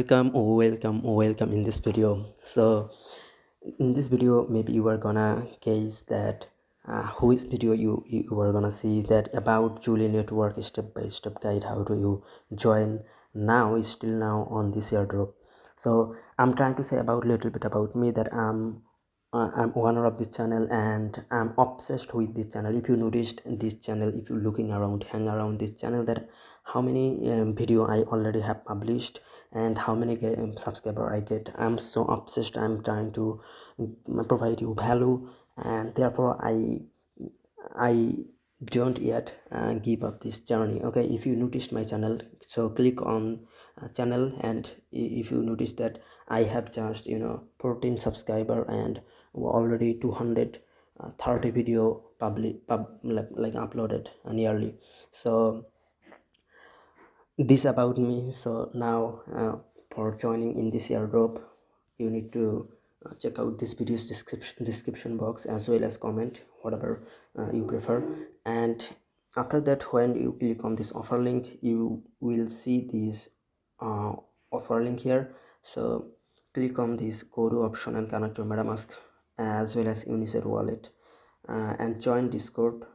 welcome in this video. So in this video maybe you are gonna guess that which video you are gonna see that about Julie network step-by-step guide how do you join now is still now on this airdrop. So I'm trying to say about little bit about me that I'm owner of this channel and I'm obsessed with this channel. If you noticed this channel, if you're looking around, hang around this channel, that how many video I already have published and how many subscriber I get. I'm so obsessed. I'm trying to provide you value, and therefore I don't yet give up this journey. Okay, if you noticed my channel, so click on channel, and if you notice that I have just 14 subscriber and already 230 video like uploaded yearly. So this about me. So now for joining in this airdrop you need to check out this video's description box as well as comment whatever you prefer. And after that, when you click on this offer link, you will see this uh, offer link here. So click on this go to option and connect your MetaMask as well as Unisat wallet and join Discord.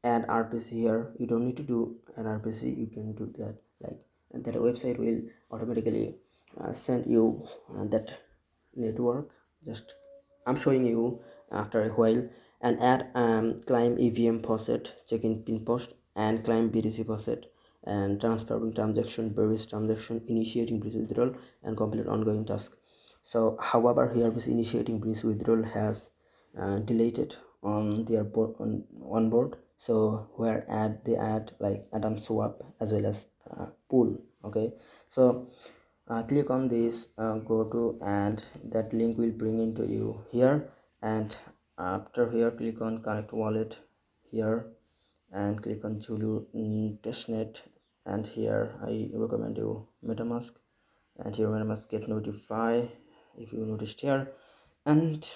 Add RPC here. You don't need to do an RPC, you can do that, like, and that website will automatically send you that network. Just I'm showing you after a while. And add climb EVM faucet, check-in pin post, and climb BTC faucet, and transferring transaction, various transaction, initiating bridge withdrawal, and complete ongoing task. So however here this initiating bridge withdrawal has deleted on their board on board. So where they add like atom swap as well as pool. Okay, so click on this go to, and that link will bring into you here. And after here click on connect wallet here, and click on Zulu testnet. And here I recommend you MetaMask, and here MetaMask get notify if you noticed here. And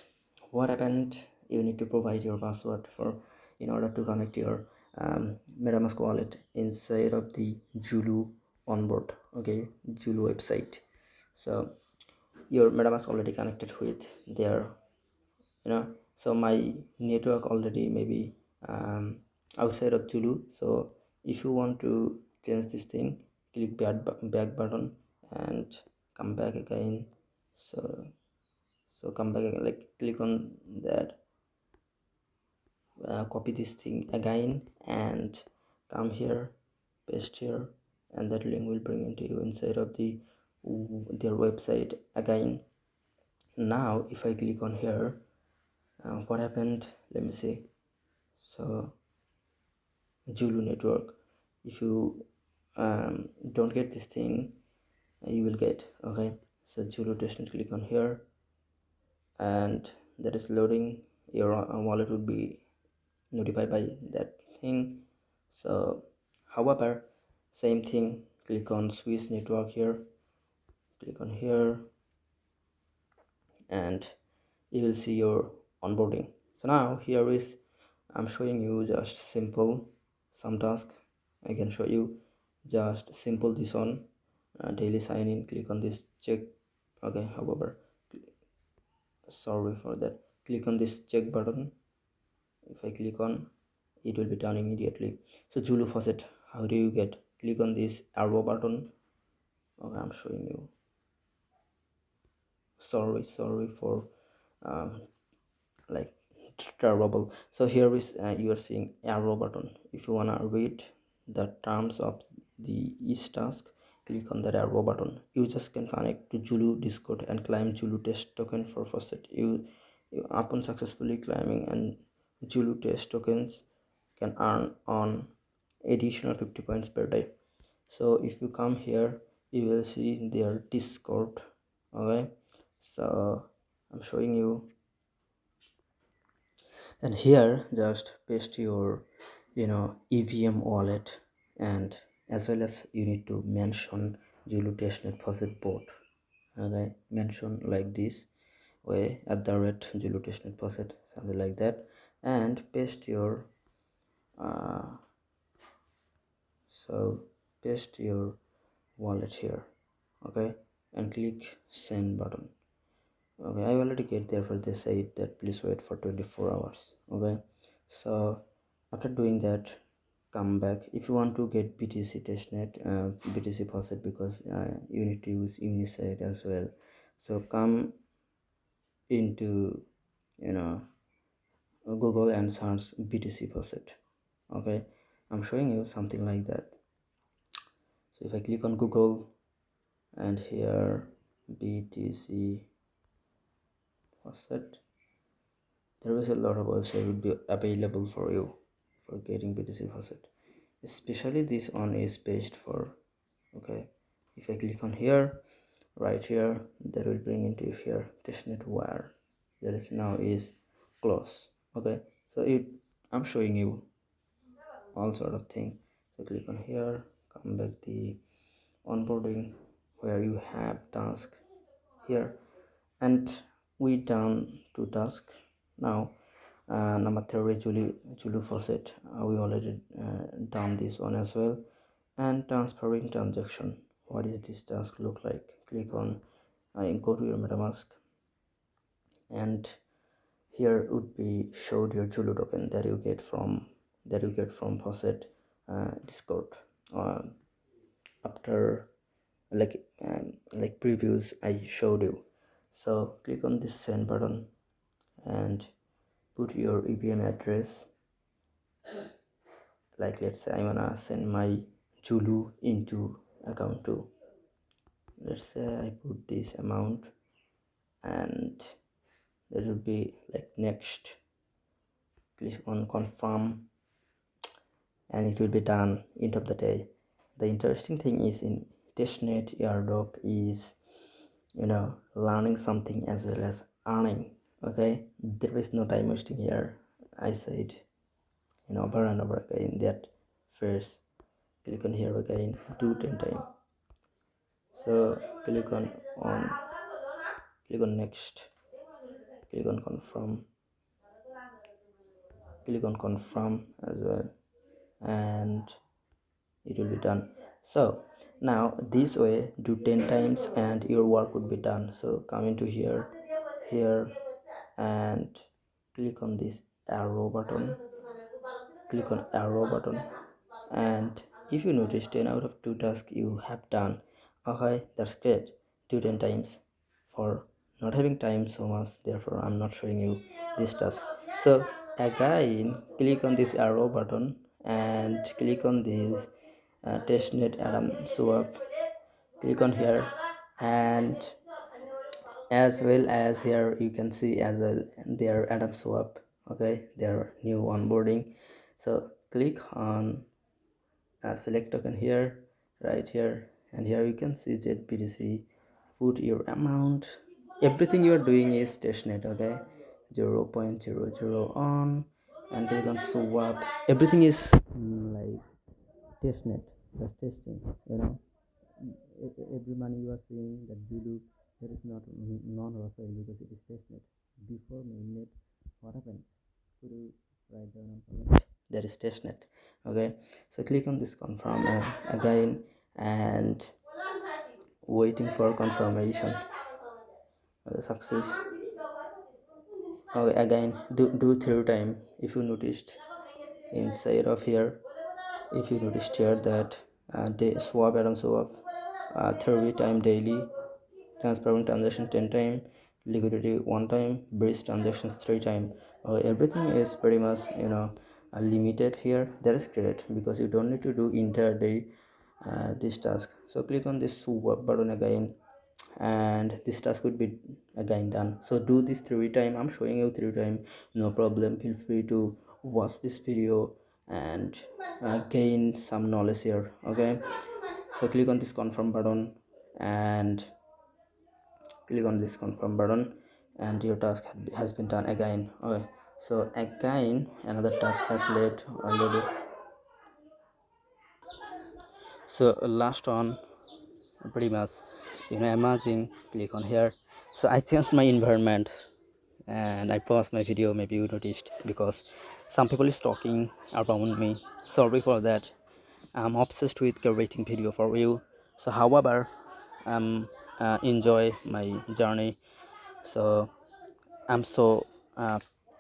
what happened, you need to provide your password for in order to connect your MetaMask wallet inside of the Zulu onboard. Okay, Zulu website. So your MetaMask already connected with their so my network already maybe outside of Zulu. So if you want to change this thing, click back button and come back again. So come back again, like click on that, copy this thing again and come here, paste here, and that link will bring into you inside of their website again. Now if I click on here, what happened, let me see. So Zulu network, if you don't get this thing, you will get. Okay, so Zulu testnet, click on here, and that is loading. Your wallet would be notified by that thing. So however, same thing, click on Swiss network here, click on here, and you will see your onboarding. So now here is I'm showing you just simple some task. I can show you just simple this one, daily sign in. Click on this check. Okay, however, sorry for that, click on this check button. If I click on, it will be done immediately. So Zulu faucet, how do you get? Click on this arrow button. Okay, I'm showing you. Sorry for like terrible. So here is you are seeing arrow button. If you wanna read the terms of the each task, click on that arrow button. You just can connect to Zulu Discord and claim Zulu test token for faucet. You upon successfully climbing and Zulu test tokens can earn on additional 50 points per day. So if you come here, you will see their Discord. Okay, so I'm showing you, and here just paste your EVM wallet, and as well as you need to mention Zulu testnet faucet bot. Okay, mention like this way at the rate Zulu testnet faucet, something like that, and paste your uh, so paste your wallet here. Okay, and click send button. Okay, I already get there, for they said that please wait for 24 hours. Okay, so after doing that, come back. If you want to get BTC testnet, BTC faucet, because you need to use unisite as well, so come into, you know, Google and search BTC faucet. Okay, I'm showing you something like that. So if I click on Google and here BTC faucet, there is a lot of website would be available for you for getting BTC faucet. Especially this one is based for, okay, if I click on here, right here, that will bring into here testnet wire, that is now is close. Okay, so I'm showing you all sort of thing. So click on here, come back the onboarding, where you have task here, and we done two task now. Number 3, Zulu faucet, we already done this one as well. And transferring transaction, what is this task look like? Click on go to your MetaMask, and here would be showed your Zulu token that you get from faucet Discord. uh, After like previews I showed you. So click on this send button and put your EVM address. Like let's say I wanna send my Zulu into account 2. Let's say I put this amount, and that will be like next. Click on confirm, and it will be done end of the day. The interesting thing is in Testnet Airdrop is, learning something as well as earning. Okay, there is no time wasting here. I said, over and over again that first click on here again, do 10 times. So click on next, click on confirm as well, and it will be done. So now this way, do 10 times and your work would be done. So come into here and click on this arrow button, and if you notice 10 out of 2 tasks you have done. Okay, that's great. Do 10 times. For not having time so much, therefore I'm not showing you this task. So again, click on this arrow button and click on this testnet atom swap. Click on here, and as well as here you can see as well their atom swap. Okay, their new onboarding. So click on select token here, right here, and here you can see ZBTC. Put your amount. Everything you are doing is testnet. Okay, 0.00 on, and click on swap. Everything is like testnet, just testing. Every money you are seeing that Zulu, that is not non-hostile because it is testnet. Before mainnet, what happened? Could you write down on comment? That is testnet. Okay, so click on this confirm again, and waiting for confirmation. Success. Okay, again do 3 time. If you noticed inside of here, if you noticed here that day swap atom swap 30 time daily, transparent transaction 10 time, liquidity 1 time, bridge transactions 3 time. Everything is pretty much limited here. That is great because you don't need to do entire day this task. So click on this swap button again, and this task would be again done. So do this 3 time. I'm showing you 3 time, no problem. Feel free to watch this video and gain some knowledge here. Okay, so click on this confirm button and and your task has been done again. Okay, so again another task has led already. So last one, pretty much, imagine, click on here. So I changed my environment and I paused my video. Maybe you noticed because some people is talking around me. Sorry for that. I'm obsessed with creating video for you. So however, enjoy my journey. So I'm so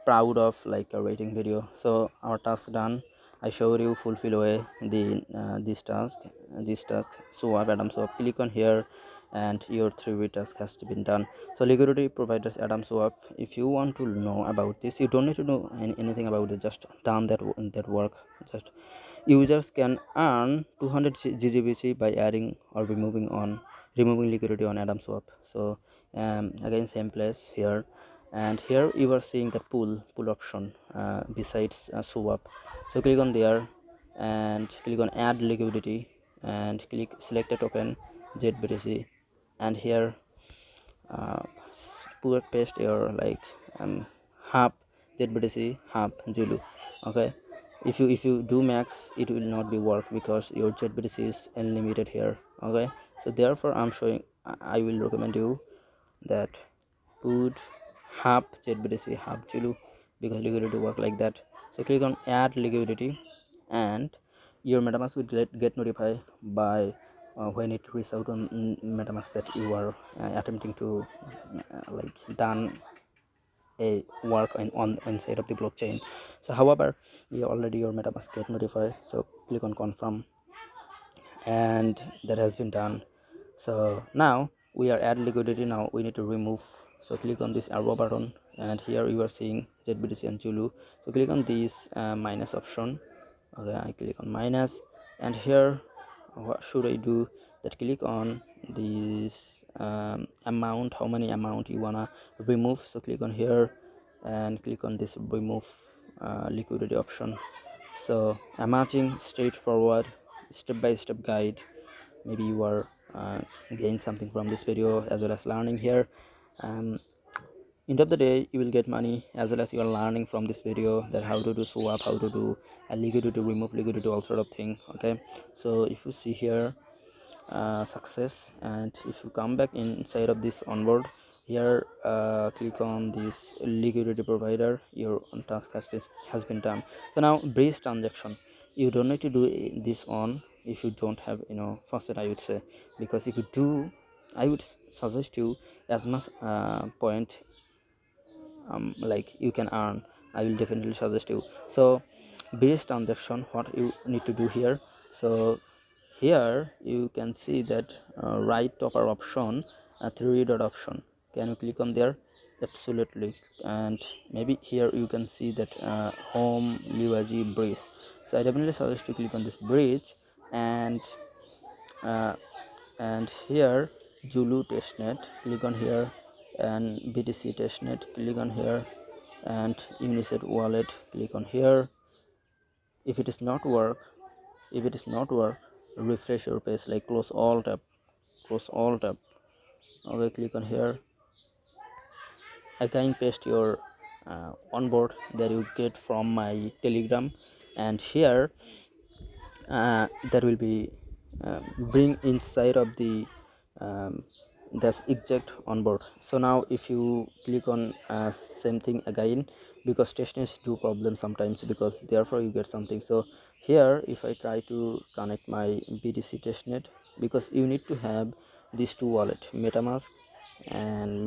proud of like a rating video. So our task done. I showed you fulfill away the this task swap Adam swap. Click on here and your 3 task has to be done. So liquidity providers Adam swap. If you want to know about this, you don't need to know anything about it. Just done that work. Just users can earn 200 GGBC by adding or removing liquidity on Adam swap. So again same place here, and here you are seeing the pull option besides swap. So click on there and click on add liquidity and click select a token ZBTC, and here uh, paste your like half ZBTC half Zulu. Okay, if you do max, it will not be work because your ZBTC is unlimited here. Okay, so therefore I'm showing, I will recommend you that put half ZBTC half Zulu because liquidity work like that. So click on add liquidity and your MetaMask will get notified by when it reads out on MetaMask that you are attempting to like done a work on inside of the blockchain. So however, already your MetaMask get notified, so click on confirm, and that has been done. So now we are at liquidity. Now we need to remove, so click on this arrow button, and here you are seeing ZBTC and Zulu. So click on this minus option. Okay, I click on minus, and here what should I do, that click on this amount, how many amount you wanna remove. So click on here and click on this remove liquidity option. So imagine straightforward step-by-step guide. Maybe you are gain something from this video as well as learning here. End of the day, you will get money as well as you are learning from this video that how to do swap, how to do a liquidity, remove liquidity, all sort of thing. Okay, so if you see here success, and if you come back inside of this onboard here, click on this liquidity provider, your task has been done. So now bridge transaction, you don't need to do this on if you don't have faucet, I would say, because if you do, I would suggest you as much point like you can earn, I will definitely suggest you. So base transaction, what you need to do here, so here you can see that right upper option, three dot option, can you click on there? Absolutely. And maybe here you can see that home Liwaji bridge, so I definitely suggest to click on this bridge, and uh, and here Zulu testnet, click on here, and BTC testnet, click on here, and Unisat wallet, click on here. If it is not work, refresh your page, like close all tab, okay, click on here again, paste your onboard that you get from my Telegram, and here there will be bring inside of the um, that's exact on board. So now if you click on same thing again, because testnets do problem sometimes, because therefore you get something. So here if I try to connect my BTC testnet, because you need to have these two wallet, metamask and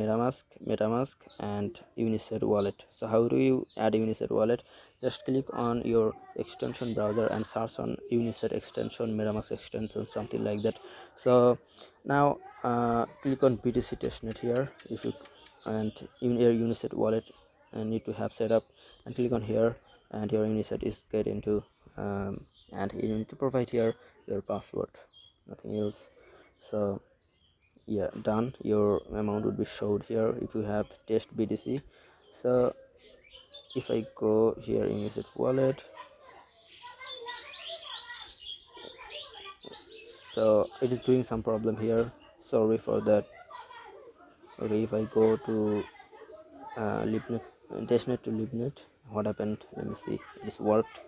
Unisat wallet. So how do you add Unisat wallet? Just click on your extension browser and search on Unisat extension, metamask extension, something like that. So now click on BTC testnet here, if you, and in your Unisat wallet need to have setup, and click on here, and your Unisat is get into and you need to provide here your password, nothing else. So yeah, done, your amount would be showed here if you have test BTC. So if I go here in Unisat wallet, so it is doing some problem here, sorry for that. Okay, if I go to libnet, testnet to libnet, what happened, let me see, it is worked,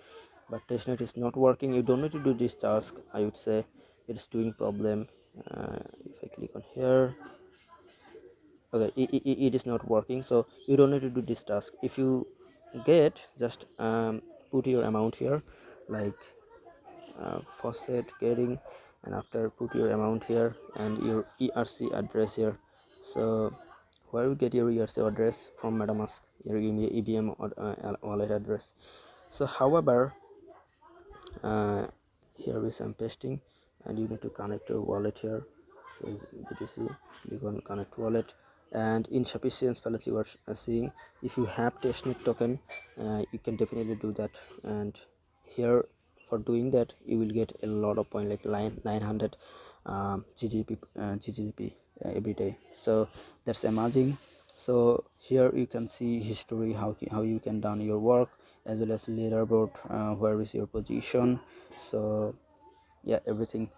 but testnet is not working. You don't need to do this task, I would say, it is doing problem. If I click on here, okay, it is not working, so you don't need to do this task. If you get, just put your amount here, like faucet getting, and after put your amount here and your ERC address here. So where you get your ERC address from MetaMask, your EVM or wallet address. So however, here is I'm pasting, and you need to connect your wallet here. So BTC, click on connect wallet, and insufficient balance you are seeing. If you have testnet token, you can definitely do that, and here for doing that you will get a lot of point, like 900 GGP every day. So that's amazing. So here you can see history, how you can done your work, as well as leaderboard, where is your position. So yeah, everything.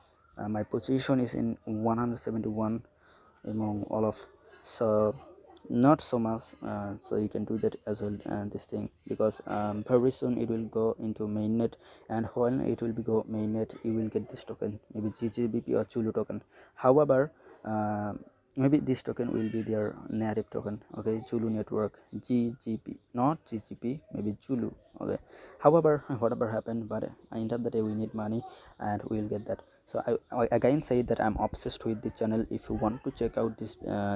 My position is in 171 among all of, so not so much. So you can do that as well, this thing, because very soon it will go into mainnet, and when it will be go mainnet, you will get this token, maybe GGBP or Zulu token. However, maybe this token will be their native token, okay, Zulu network, GGP, not GGP, maybe Zulu, okay. However, whatever happened, but end of the day we need money, and we'll get that. So I again say that I'm obsessed with the channel. If you want to check out these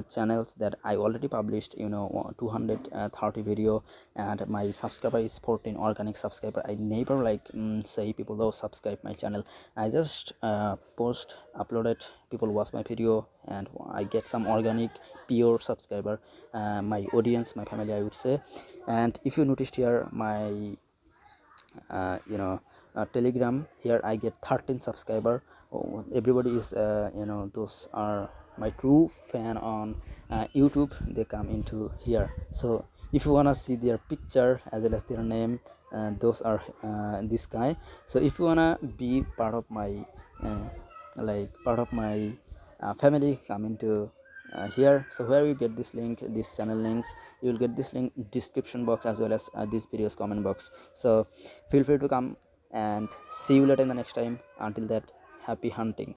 channels that I already published, 230 video, and my subscriber is 14 organic subscriber. I never like say people don't subscribe my channel. I just post, uploaded, people watch my video, and I get some organic pure subscriber, my audience, my family, I would say. And if you noticed here, my Telegram, here I get 13 subscriber. Everybody is those are my true fan on YouTube. They come into here. So if you want to see their picture as well as their name, those are this guy. So if you want to be part of my family, come into here. So where you get this link, this channel links, you will get this link description box, as well as this video's comment box. So feel free to come, and see you later in the next time. Until that, happy hunting.